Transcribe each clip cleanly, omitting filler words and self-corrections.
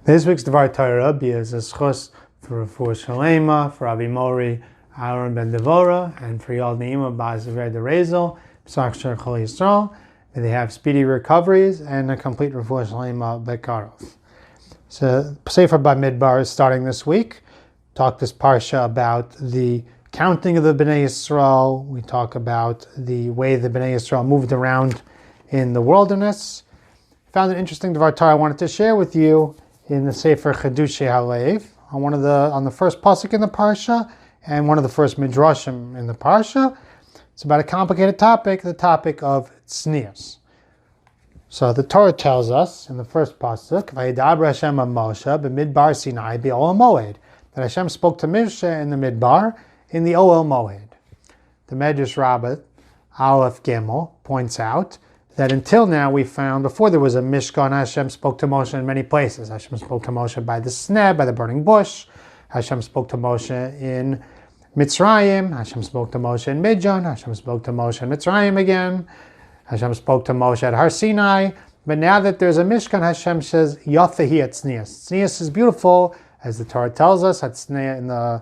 This week's Dvar Torah is a schos for Shalema, for Rabbi Mori, Aaron ben Devorah, and for Yal Neima Baz Ver Derezel, Psach Shir Chol Yisrael. May they have speedy recoveries and a complete Refuah Shalema Bekarov. So, Sefer Bamidbar is starting this week. Talk this parsha about the counting of the Bnei Yisrael. We talk about the way the Bnei Yisrael moved around in the wilderness. Found an interesting Dvar Torah I wanted to share with you in the Sefer Chiddushei Halev, on the first pasuk in the parsha, and one of the first Midrashim in the parsha. It's about a complicated topic, the topic of Tznius. So the Torah tells us in the first pasuk, "Vayidaber Hashem Moshe Bamidbar Sinai B'Ohel Moed," that Hashem spoke to Moshe in the Midbar in the Ohel Moed. The Midrash Rabbah Aleph Gimel points out that until now we found, before there was a Mishkan, Hashem spoke to Moshe in many places. Hashem spoke to Moshe by the sneh, by the burning bush. Hashem spoke to Moshe in Mitzrayim. Hashem spoke to Moshe in Midrash. Hashem spoke to Moshe in Mitzrayim again. Hashem spoke to Moshe at Har Sinai. But now that there's a Mishkan, Hashem says, Yafahi at Tznius. Tznius is beautiful, as the Torah tells us, in the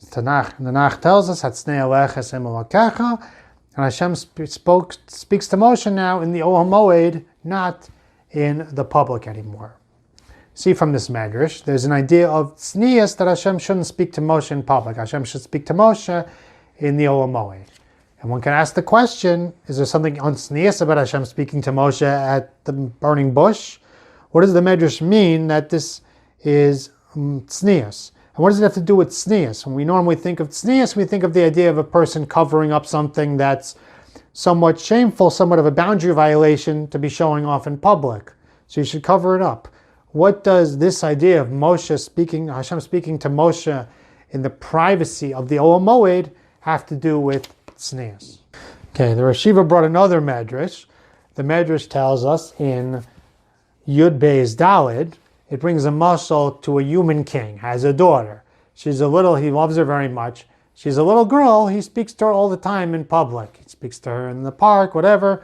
Tanakh tells us, Hatsnei Aleches Em Elokecha. And Hashem speaks to Moshe now in the Ohel Moed, not in the public anymore. See from this Midrash, there's an idea of Tznius that Hashem shouldn't speak to Moshe in public. Hashem should speak to Moshe in the Ohel Moed. And one can ask the question, is there something on Tznius about Hashem speaking to Moshe at the burning bush? What does the Midrash mean that this is Tznius? And what does it have to do with Tznius? When we normally think of Tznius, we think of the idea of a person covering up something that's somewhat shameful, somewhat of a boundary violation to be showing off in public. So you should cover it up. What does this idea of Hashem speaking to Moshe in the privacy of the Ohel Moed have to do with Tznius? Okay, the Rosh Yeshiva brought another Midrash. The Midrash tells us in Yud Beis Daled, it brings a mashal to a human king, has a daughter. He loves her very much. She's a little girl, he speaks to her all the time in public. He speaks to her in the park, whatever.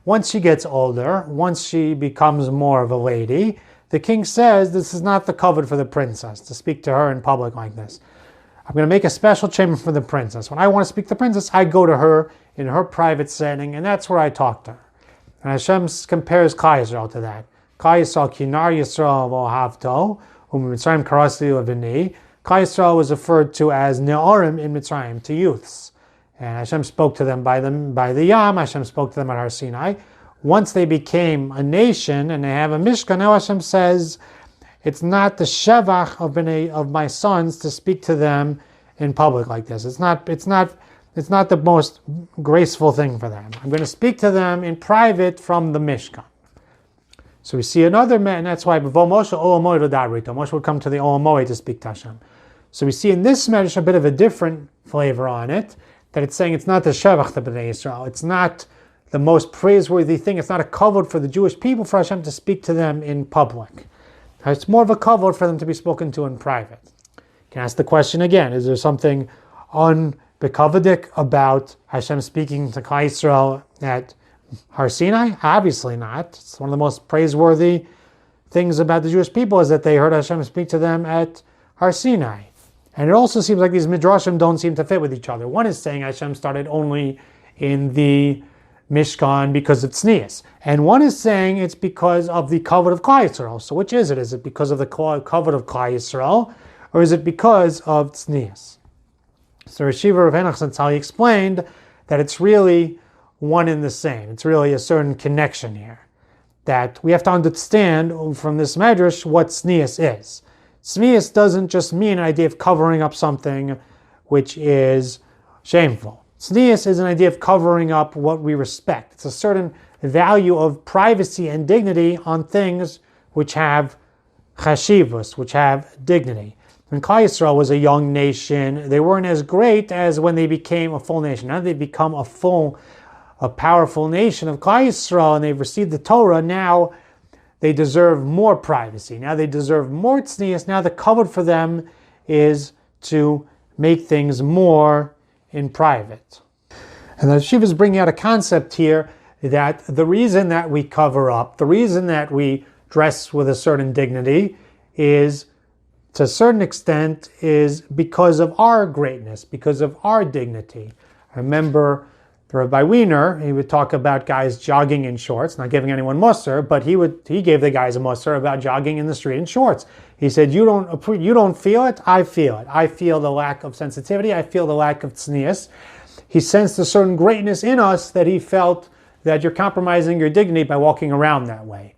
Once she gets older, once she becomes more of a lady, the king says this is not the covet for the princess, to speak to her in public like this. I'm going to make a special chamber for the princess. When I want to speak to the princess, I go to her in her private setting, and that's where I talk to her. And Hashem compares Klal Yisrael to that. Klal Yisrael kinar Yisrael v'ohavto, u'mitzrayim karasi l'vini. Klal Yisrael was referred to as ne'orim in Mitzrayim, to youths. And Hashem spoke to them by the Yam. Hashem spoke to them at Har Sinai. Once they became a nation and they have a Mishkan, now Hashem says, it's not the shevach of my sons to speak to them in public like this. It's not the most graceful thing for them. I'm going to speak to them in private from the Mishkan. So we see another man, and that's why Moshe would come to the Ohel Moed to speak to Hashem. So we see in this Midrash a bit of a different flavor on it, that it's saying it's not the shevach to Bnei Yisrael. It's not the most praiseworthy thing. It's not a kavod for the Jewish people for Hashem to speak to them in public. It's more of a kavod for them to be spoken to in private. You can ask the question again, is there something unbekavodik about Hashem speaking to Klal Yisrael at Har Sinai? Obviously not. It's one of the most praiseworthy things about the Jewish people is that they heard Hashem speak to them at Har Sinai. And it also seems like these Midrashim don't seem to fit with each other. One is saying Hashem started only in the Mishkan because of Tznius. And one is saying it's because of the covet of Klal Yisrael. So which is it? Is it because of the covet of Klal Yisrael? Or is it because of Tznius? So Rosh Yeshiva Rav Henoch Zatzal explained that it's really one and the same. It's really a certain connection here. That we have to understand from this Midrash what Tznius is. Tznius doesn't just mean an idea of covering up something which is shameful. Tznius is an idea of covering up what we respect. It's a certain value of privacy and dignity on things which have chashivus, which have dignity. When Klal Yisrael was a young nation, they weren't as great as when they became a full nation. Now they become a powerful nation of Klal Yisrael, and they've received the Torah. Now they deserve more privacy. Now they deserve more tznius. Now the kavod for them is to make things more in private. And the Shiva is bringing out a concept here that the reason that we cover up, the reason that we dress with a certain dignity is, to a certain extent, is because of our greatness, because of our dignity. I remember Rabbi Wiener, he would talk about guys jogging in shorts, not giving anyone musar, but he gave the guys a musar about jogging in the street in shorts. He said, you don't feel it, I feel it. I feel the lack of sensitivity, I feel the lack of tznius. He sensed a certain greatness in us that he felt that you're compromising your dignity by walking around that way.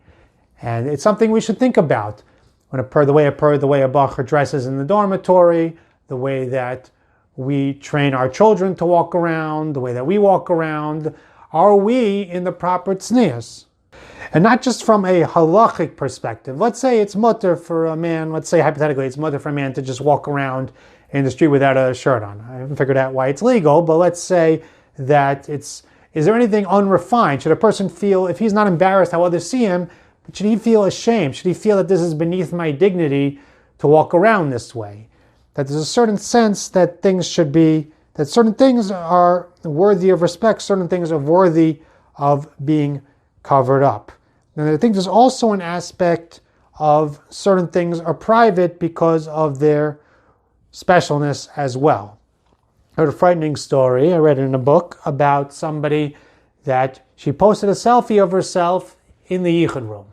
And it's something we should think about. The way a bacher dresses in the dormitory, the way that we train our children to walk around, the way that we walk around, are we in the proper tznius? And not just from a halachic perspective. Let's say it's mutter for a man, let's say hypothetically it's mutter for a man to just walk around in the street without a shirt on. I haven't figured out why it's legal, but let's say that is there anything unrefined? Should a person feel, if he's not embarrassed how others see him, but should he feel ashamed? Should he feel that this is beneath my dignity to walk around this way? That there's a certain sense that certain things are worthy of respect, certain things are worthy of being covered up. And I think there's also an aspect of certain things are private because of their specialness as well. I heard a frightening story, I read it in a book, about somebody that she posted a selfie of herself in the yichud room.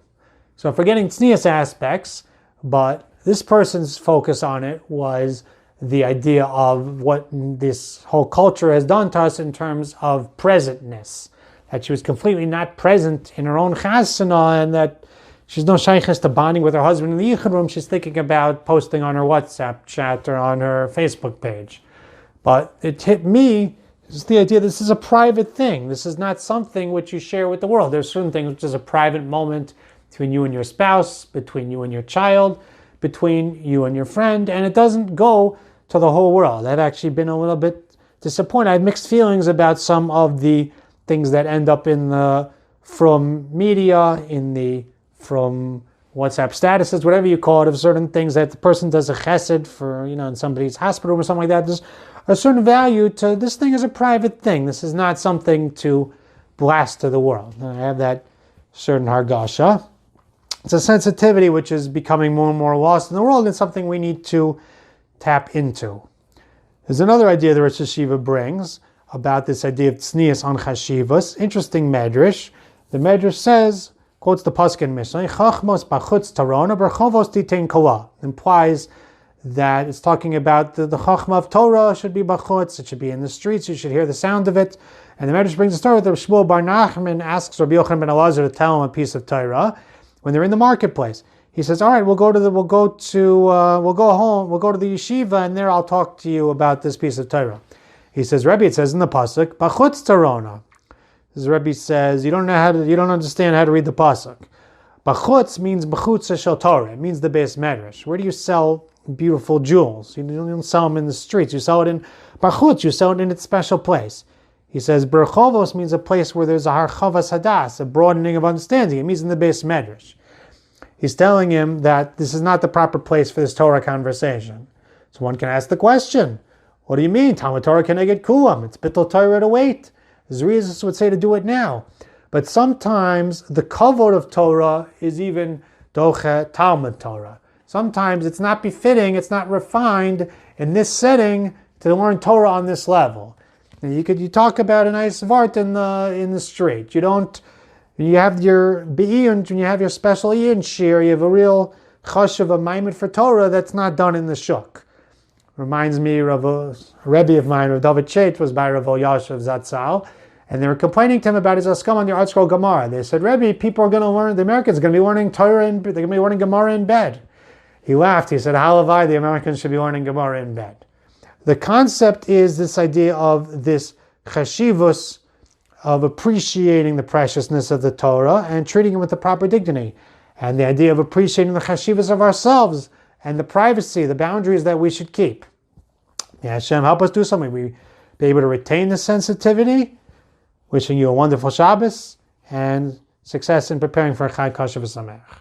So forgetting tznius aspects, but this person's focus on it was the idea of what this whole culture has done to us in terms of presentness. That she was completely not present in her own chasana, and that she's no shaykhs to bonding with her husband in the yichud room. She's thinking about posting on her WhatsApp chat or on her Facebook page. But it hit me, it's the idea this is a private thing. This is not something which you share with the world. There's certain things which is a private moment between you and your spouse, between you and your child, between you and your friend, and it doesn't go to the whole world. I've actually been a little bit disappointed. I have mixed feelings about some of the things that end up from media, from WhatsApp statuses, whatever you call it, of certain things that the person does a chesed for, in somebody's hospital room or something like that. There's a certain value to this thing is a private thing. This is not something to blast to the world. And I have that certain hargasha. It's a sensitivity which is becoming more and more lost in the world, and something we need to tap into. There's another idea the Rosh Hashiva brings about this idea of tznius on chashivas. Interesting Midrash. The Midrash says, quotes the pasuk in Mishnah, Chachmos bachutz tarona berchovos titein kala. Implies that it's talking about the chachma of Torah should be bachutz, it should be in the streets, you should hear the sound of it. And the Midrash brings a story that Shmuel bar Nachman asks Rabbi Yochanan ben Elazar to tell him a piece of Torah when they're in the marketplace. He says, all right, we'll go to the yeshiva, and there I'll talk to you about this piece of Torah. He says, Rebbe, it says in the pasuk, bachutz tarona. This Rebbe says, you don't understand how to read the pasuk. Bachutz means bachutz shel Torah. It means the base Midrash. Where do you sell beautiful jewels? You don't sell them in the streets. You sell it in bachutz. You sell it in its special place. He says, berchovos means a place where there's a harchavas hadas, a broadening of understanding. It means in the base Midrash. He's telling him that this is not the proper place for this Torah conversation. So one can ask the question, what do you mean? Talmud Torah keneged kulam. It's bittul Torah to wait. Tznius would say to do it now. But sometimes the kavod of Torah is even doche Talmud Torah. Sometimes it's not befitting, it's not refined in this setting to learn Torah on this level. And you talk about a nice vart in the street. You have your be'iyun, when you have your special iyun shiur, you have a real chash of a maimed for Torah that's not done in the shuk. Reminds me of a Rebbe of mine, Rav David Chet, was by Rav Yashav Zatzal, and they were complaining to him about his askam on the Art Scroll Gemara. They said, Rebbe, people are going to learn, the Americans are going to be learning Torah, they're going to be learning Gemara in bed. He laughed, he said, Halavai, the Americans should be learning Gemara in bed. The concept is this idea of this chashivus, of appreciating the preciousness of the Torah and treating it with the proper dignity. And the idea of appreciating the chashivus of ourselves and the privacy, the boundaries that we should keep. May Hashem help us do something. We be able to retain the sensitivity. Wishing you a wonderful Shabbos and success in preparing for a Chag Kosher V'Sameach.